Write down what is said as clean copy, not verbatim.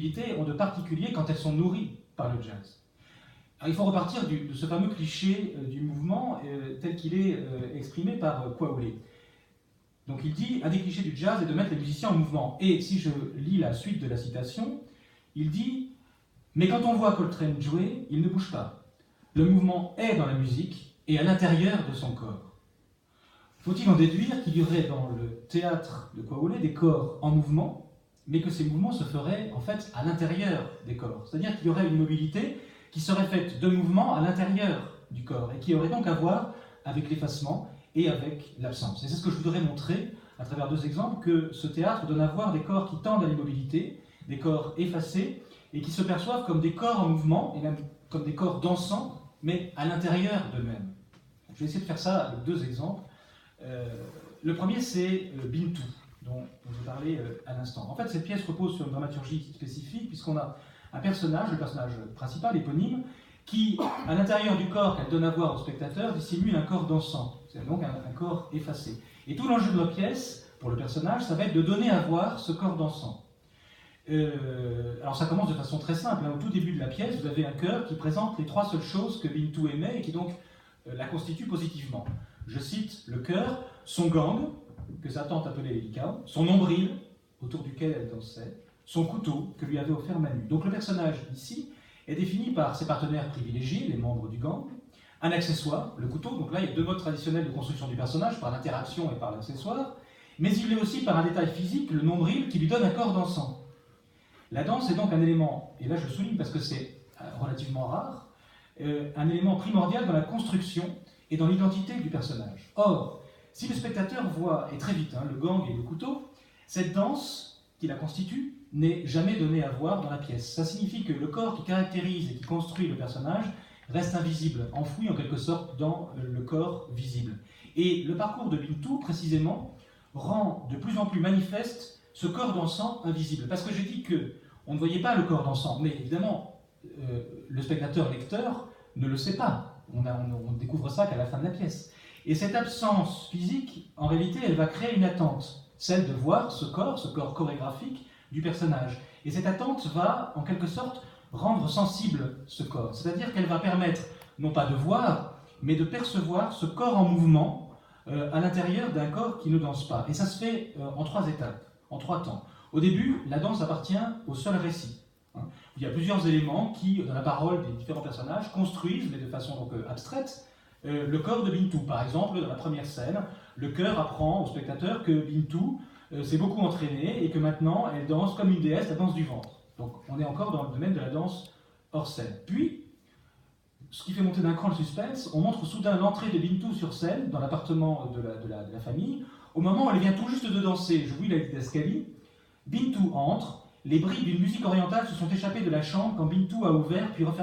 mobilité ont de particulier quand elles sont nourries par le jazz? Alors, il faut repartir de ce fameux cliché du mouvement tel qu'il est exprimé par Kwaole. Donc il dit, un des clichés du jazz est de mettre les musiciens en mouvement. Et si je lis la suite de la citation, il dit, mais quand on voit Coltrane jouer, il ne bouge pas. Le mouvement est dans la musique et à l'intérieur de son corps. Faut-il en déduire qu'il y aurait dans le théâtre de Kwaole des corps en mouvement, mais que ces mouvements se feraient en fait à l'intérieur des corps? C'est-à-dire qu'il y aurait une mobilité qui serait faite de mouvements à l'intérieur du corps et qui aurait donc à voir avec l'effacement et avec l'absence. Et c'est ce que je voudrais montrer à travers deux exemples, que ce théâtre donne à voir des corps qui tendent à l'immobilité, des corps effacés, et qui se perçoivent comme des corps en mouvement, et même comme des corps dansants, mais à l'intérieur d'eux-mêmes. Je vais essayer de faire ça avec deux exemples. Le premier, c'est Bintou, dont je parlais à l'instant. En fait, cette pièce repose sur une dramaturgie spécifique, puisqu'on a un personnage, le personnage principal, éponyme, qui, à l'intérieur du corps qu'elle donne à voir au spectateur, dissimule un corps dansant. C'est donc un corps effacé. Et tout l'enjeu de la pièce, pour le personnage, ça va être de donner à voir ce corps dansant. Alors ça commence de façon très simple. Au tout début de la pièce, vous avez un chœur qui présente les trois seules choses que Bintou aimait et qui donc la constituent positivement. Je cite le chœur, son gang, que sa tante appelait Elikao, son nombril, autour duquel elle dansait, son couteau, que lui avait offert Manu. Donc le personnage ici est défini par ses partenaires privilégiés, les membres du gang, un accessoire, le couteau, donc là il y a deux modes traditionnels de construction du personnage, par l'interaction et par l'accessoire, mais il l'est aussi par un détail physique, le nombril, qui lui donne un corps dansant. La danse est donc un élément, et là je le souligne parce que c'est relativement rare, un élément primordial dans la construction et dans l'identité du personnage. Or, si le spectateur voit, et très vite, le gang et le couteau, cette danse qui la constitue n'est jamais donnée à voir dans la pièce. Ça signifie que le corps qui caractérise et qui construit le personnage reste invisible, enfoui en quelque sorte dans le corps visible. Et le parcours de Bintou, précisément, rend de plus en plus manifeste ce corps dansant invisible. Parce que j'ai dit qu'on ne voyait pas le corps dansant, mais évidemment, le spectateur-lecteur ne le sait pas. On découvre ça qu'à la fin de la pièce. Et cette absence physique, en réalité, elle va créer une attente, celle de voir ce corps chorégraphique du personnage. Et cette attente va, en quelque sorte, rendre sensible ce corps. C'est-à-dire qu'elle va permettre, non pas de voir, mais de percevoir ce corps en mouvement à l'intérieur d'un corps qui ne danse pas. Et ça se fait en trois étapes, en trois temps. Au début, la danse appartient au seul récit. Il y a plusieurs éléments qui, dans la parole des différents personnages, construisent, mais de façon donc abstraite, le corps de Bintou. Par exemple, dans la première scène, le chœur apprend au spectateur que Bintou s'est beaucoup entraînée et que maintenant elle danse comme une déesse, la danse du ventre. Donc on est encore dans le domaine de la danse hors scène. Puis, ce qui fait monter d'un cran le suspense, on montre soudain l'entrée de Bintou sur scène, dans l'appartement de la famille, au moment où elle vient tout juste de danser, jouer la didascalie. Bintou entre, les bribes d'une musique orientale se sont échappées de la chambre quand Bintou a ouvert puis refermé